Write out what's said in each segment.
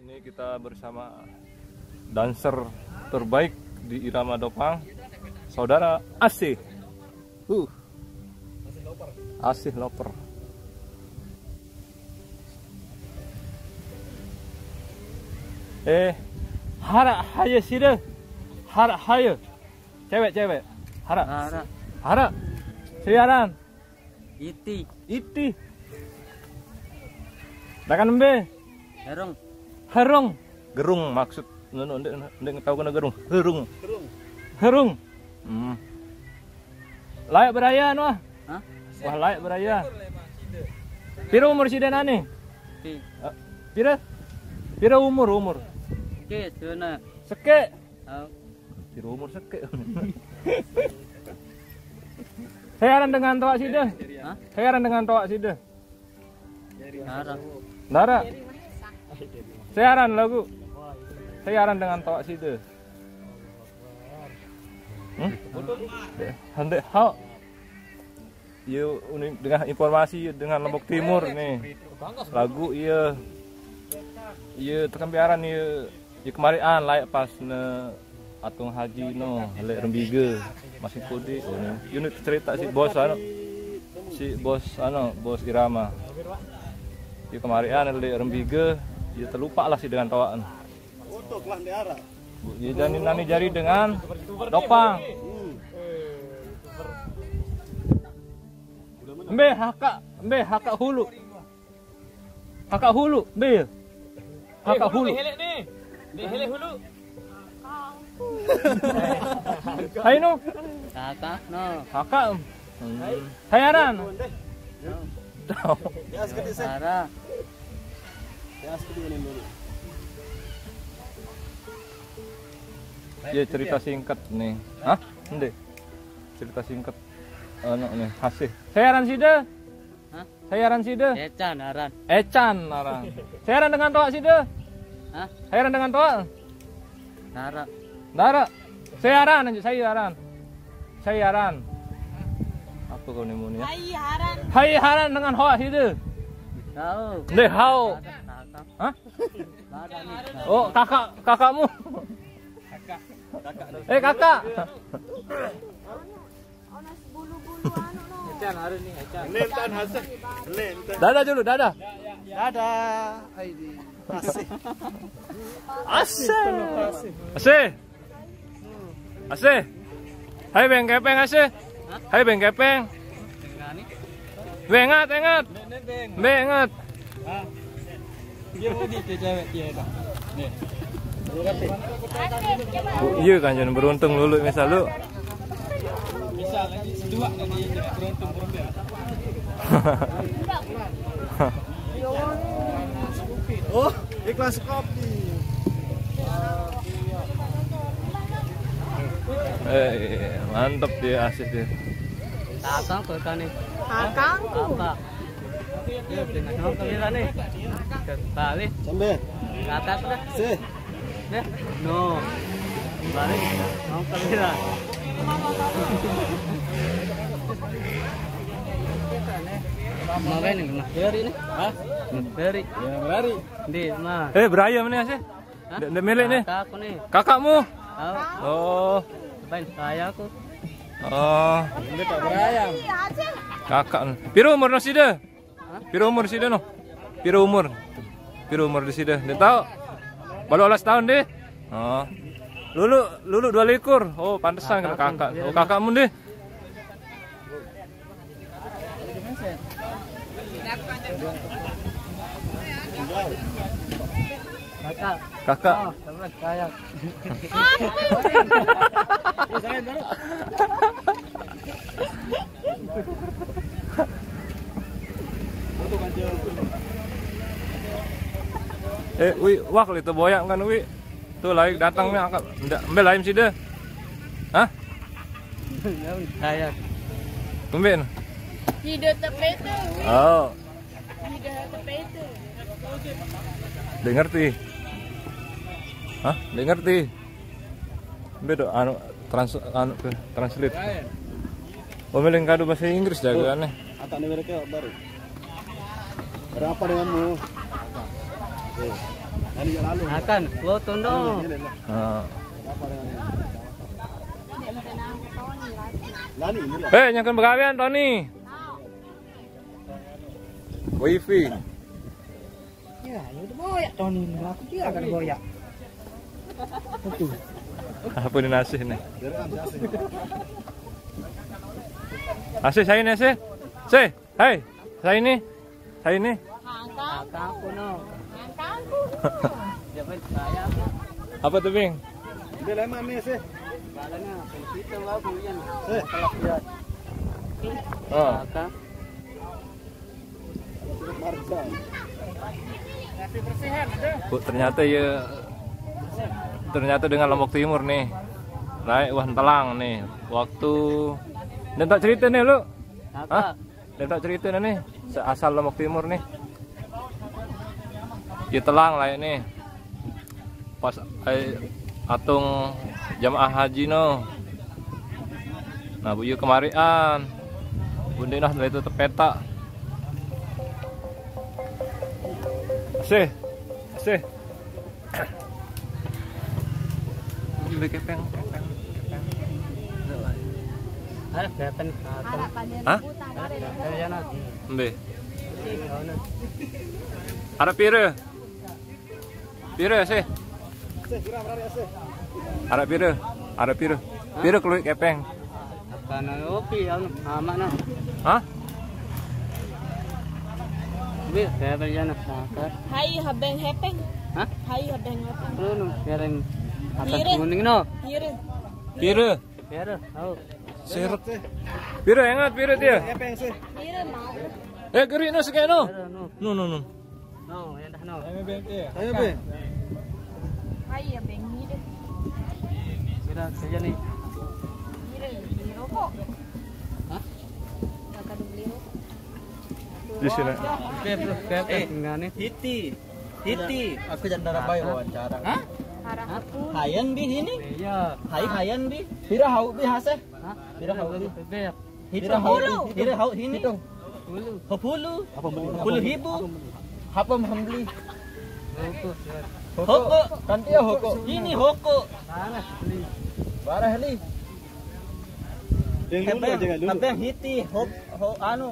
Ini kita bersama dancer terbaik di Irama Dopang, saudara Asih. Asih Loper. Hara haya sida. Hara haya. Cewek-cewek. Hara. Siaran. Iti. Dakan embe. Herung. Gerung maksud ndek tahu kena gerung. Herung. Layak beraya anu ah. Hah? Wah, layak beraya. Pira umur sida nane? Pira umur? Oke, sana. Seke. Pira umur seke. Heran dengan toa sida. Hah? Heran dengan toa sida. Dara. Siaran lagu. Siaran dengan toa sida. Handek hal. Iya dengan informasi dengan Lombok Timur nih. Lagu iya tekan biaran iya kemarian layak pas ne atung haji no lek rembige masih kode unit cerita si bos Irama. Iya kemarian lek rembige iya terlupa lah sih dengan tawaan. Untuklah daerah. Iya dan nani jari dengan Dopang. Mbe haka hulu. Haka hulu, mbe. Haka hulu. Hele hulu. Hai no. Kakak no. Haka. Hayaran. Sarah. Ya cerita singkat nih. Hah? Ende. Cerita singkat. Nih, Asih. Sayaran sida. Hah? Sayaran sida. Ecan aran. Sayaran dengan toa sida. Hah? Sayaran dengan toa. Dara. Sayaran. Apa kau nemunya? Hai haran dengan hoa sida. Tahu. Ndeh hau. Hah? Oh, kakakmu. Kakak. Dadah dulu, dadah. Asih. Hai beng kepeng Asih. Hai beng kepeng. Bengat. Iya kan jangan beruntung dulu misal lu. Bisa lagi dua lagi beruntung. Oh, ikhlas kopi. Mantap dia Asih dia. Kakak berkani. Kakangku. Kakak. Ya dengan kamera nih. Balik. Sambil. Kakak dah. Sih. Deh. No. Balik. Mau kamera. Mau kan ini? Beri nih. Hah? Beri. Ya, berlari. Di mah. Berayam nih Asih. Ndek milik nih. Kakakku nih. Kakakmu. Oh. Oh. Bain saya aku. Oh. Ini tak berayam. Kakak. Piro umur no sida? Piro umur sida no? Piro umur di sida? Dia tahu? Baru 12 tahun deh. Oh. Lulu 22. Oh, pantesan kalau kakak. Oh, kakakmu deh. Kakak. Oh, sama saya. Wah kalau itu boyak kan wi. Tuh lagi datangnya angkat. Ambil lain sih deh. Hah? Saya. Tumben. Tidak tepetu. Oh. Tidak tepetu. Dia ngerti. Hah? Dia ngerti. Beda translate. Pemilik kado bahasa Inggris jagaannya. Atak mereka baru. Berapa denganmu? Hari yang lalu. Akan, foto dong. Nah. Lani ini. Nyangkan begawian Tony. Wifi. Ya, itu boyak Tony. Aku dia akan boyak. Betul. Apa ini nasi nih? Direkam si Asih. Asih saya ini Asih. Hai. Saya ini. Kakakku no. Kakakku. Siapa saya? Apa tuh Bing? Dia lemah nih sih. Balanya kita mau kuliah. Kalau lihat Oh. Kakak. Marga. Bu, ternyata dengan Lombok Timur nih. Naik wah telang nih. Waktu dan tak cerita nih lu. Kakak. Dan tak cerita nih. Asal Lombok Timur nih. Ya telang lah ini. Pas atung jamaah haji no. Nah, bu kemarian. Bunda nah itu tepeta. Asih. Ini kepeng. Ada kelihatan. Hah? Kelihatan. Mbe. Ada pire sih. Ada pire. Pire keluar kepeng. Apa na opi amak na. Hah? Bi, kelihatan jana. Kakak. Hai habeng hepeng. Hah? Hai habeng hepeng. Lu keren. Apa Pire. kuning no? Pire. Pire. Pire. Oh. Seret. Pire ingat pire dia. Epeng sih. Pire mau. Geri no sekeno. No. No. No, yang dah no. Ayo be. Hai habeng pire. Kira saja nih. Pire. Beli rokok. Hah? Kakak beli rokok. Di sini. Oke, bro. Enggak nih. Hiti. Aku jangan darah bayi wawancara. Hah? Harap aku. Hayan bi ini. Iya. Hayan bi. Pira hau bi hase. Hah? Pira hau bi. Bebek. Pira hau. Pira hau ini. Hulu. Hopulu. Apa beli? 10.000. Apa membeli? Hoko. Hoko. Nanti ya hoko. Ini hoko. Panas beli. Barah li. Tapi yang hiti,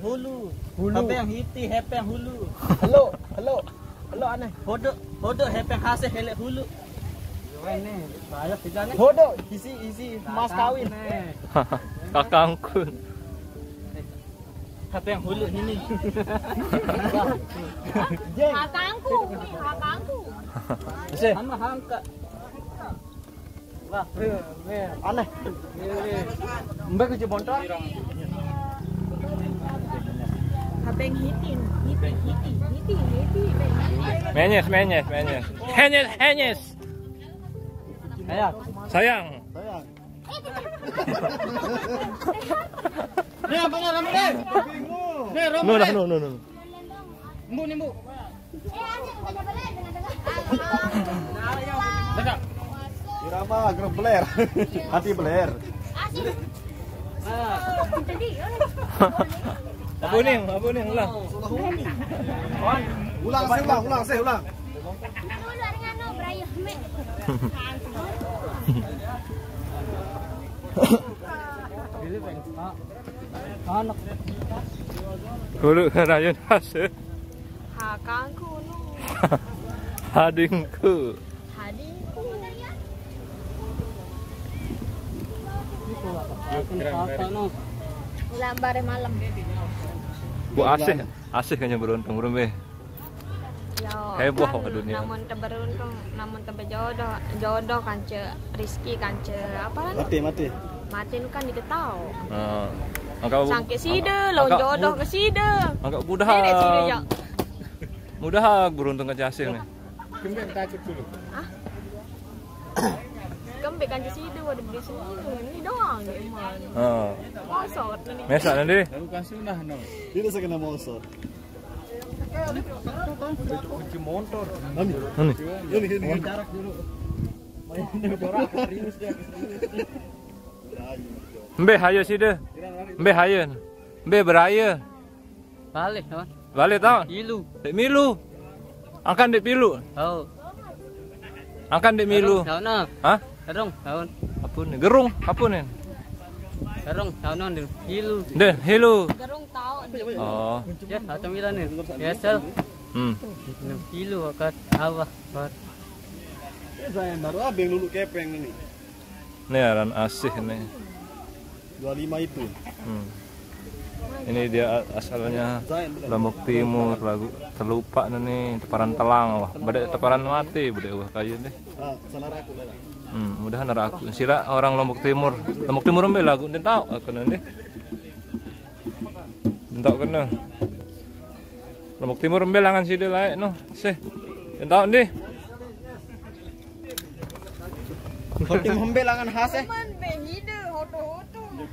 hulu. Tapi yang hiti, hepeng hulu. Halo aneh. Hodo hepeng hase helek hulu. Ini banyak tiga nih. Hodo isi mas kawin. Kakangku. Hepeng hulu ini. Kakangku. Ese. Sama hangka. Wah, Aneh. Mbak kerja bontot. Habeng hitin. Hiti. Menyes. Henyes. Sayang. Nih apa nih rambut nih? Nih rambut. No. Mbu nih mbu. Irama grup beler. Hati beler. Apa nih? Ulang. Ulang. anak. Kulo karayon hase. Kakangku no. Hadingku. Hadingku. Kakak no. Lambare malam. Bu asih kayaknya beruntung be. Yo, Heboh kan ke dunia. Namun terberuntung, namun terjodoh kan Rizky kan apa kan? Mati nu kan diketahu. Angka Sangke side, lo jodoh ke side. Angka mudah. Nenek side ya. Mudah beruntung ke asih nih. Kembe kan side waduh beli sendiri. Ini doang gimana? Mosot nih. Mesa nanti. Bukan sunnah no. Tidak sekena mosot. Kunci motor. Ini. Jarak dulu. Main borak serius dia. Mbe hayo sih deh. Mbe hayo. Mbe beraya. Balik, no. Balik tahun. Ilu. Dek milu. Angkan dek pilu. Oh. Angkan dek milu. Hah? Gerung, daun. Apa nih? Gerung, apa nih? Gerung, daun nih. Hilu. Deh, hilu. Gerung tahu. Oh. Ya, atau milan nih. Biasa. Hilu akan awah. Saya baru abeng dulu kepeng ini. Nih aran asih nih. 25 itu. Ini dia asalnya Lombok Timur, lagu terlupa nih teparan telang wah, badai teparan mati budek wah kayu deh. Salah aku lah. Mudahan aku. Sira orang Lombok Timur. Lombok Timur ambil lagu den tau kena deh. Den tau kena. Lombok Timur ambil langan si de lae no. Seh. Den tau deh. Hotim hembelangan hase.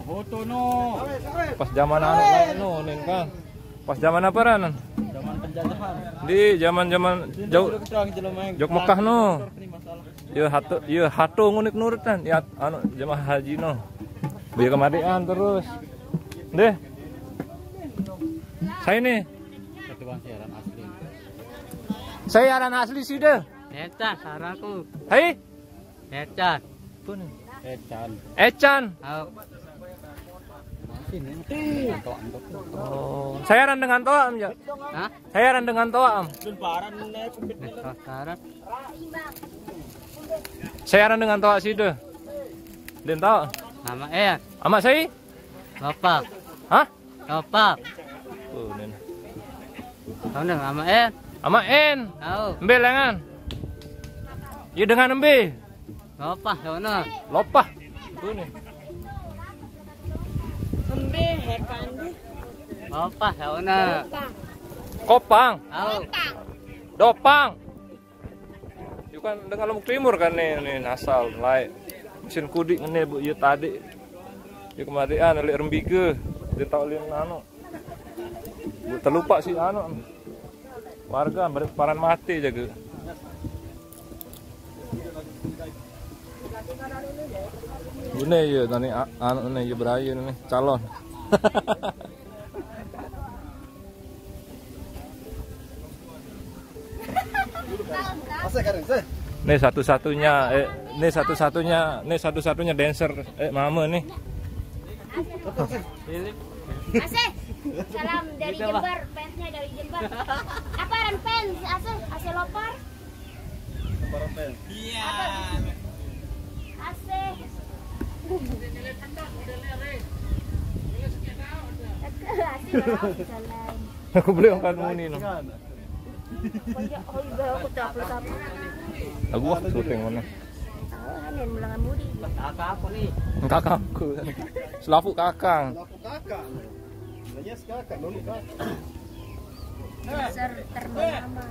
Hoto no. Pas zaman anak lain no nen kan. Pas zaman apa ranan? Zaman penjajahan. Di zaman-zaman jauh Jok Mekah no. Ya hatu ngunik nurutan ya anu jemaah haji no. Biar kematian terus. Deh. Saya nih. Siaran asli. Saya aran asli sih deh. Ecan, saranku. Hei. Ecan. Pun. Ecan. Ecan. Oh. Saya aran dengan toa am ya. Hah? Saya aran dengan toa am. Saran. Saya aran dengan toa sih deh. Den tau. Nama Amak saya? Lopak. Hah? Lopak. Oh, nen. Tahu nih nama Amak en. Tahu. Embe lengan. Ya dengan embe. Lopak, tahu nih. Lopah. Tuh nih. Embe hekan deh. Lopak, tahu nih. Kopang. Tahu. Dopang. Bukan dengan Lombok Timur kan nih asal lain. Mesin kudik ngene Bu ya tadi. Ya kemarian lek rembige. Dia tau lian anu. Bu terlupa sih anu. Warga paran mati jaga. Ini ya tani anu nih ya berayu nih calon. Nih satu-satunya dancer mama nih. Asih, salam dari Jember, fansnya dari Jember. Apa ran fans? Asih lopar. Lebaran pen. Iya. Asih. Aku beli angkat muni no. Aku wah syuting mana? Kakak aku nih. Kakakku. Selapu kakang. Lapu kakak. Yes kakak, dulu kakak. Terbang aman.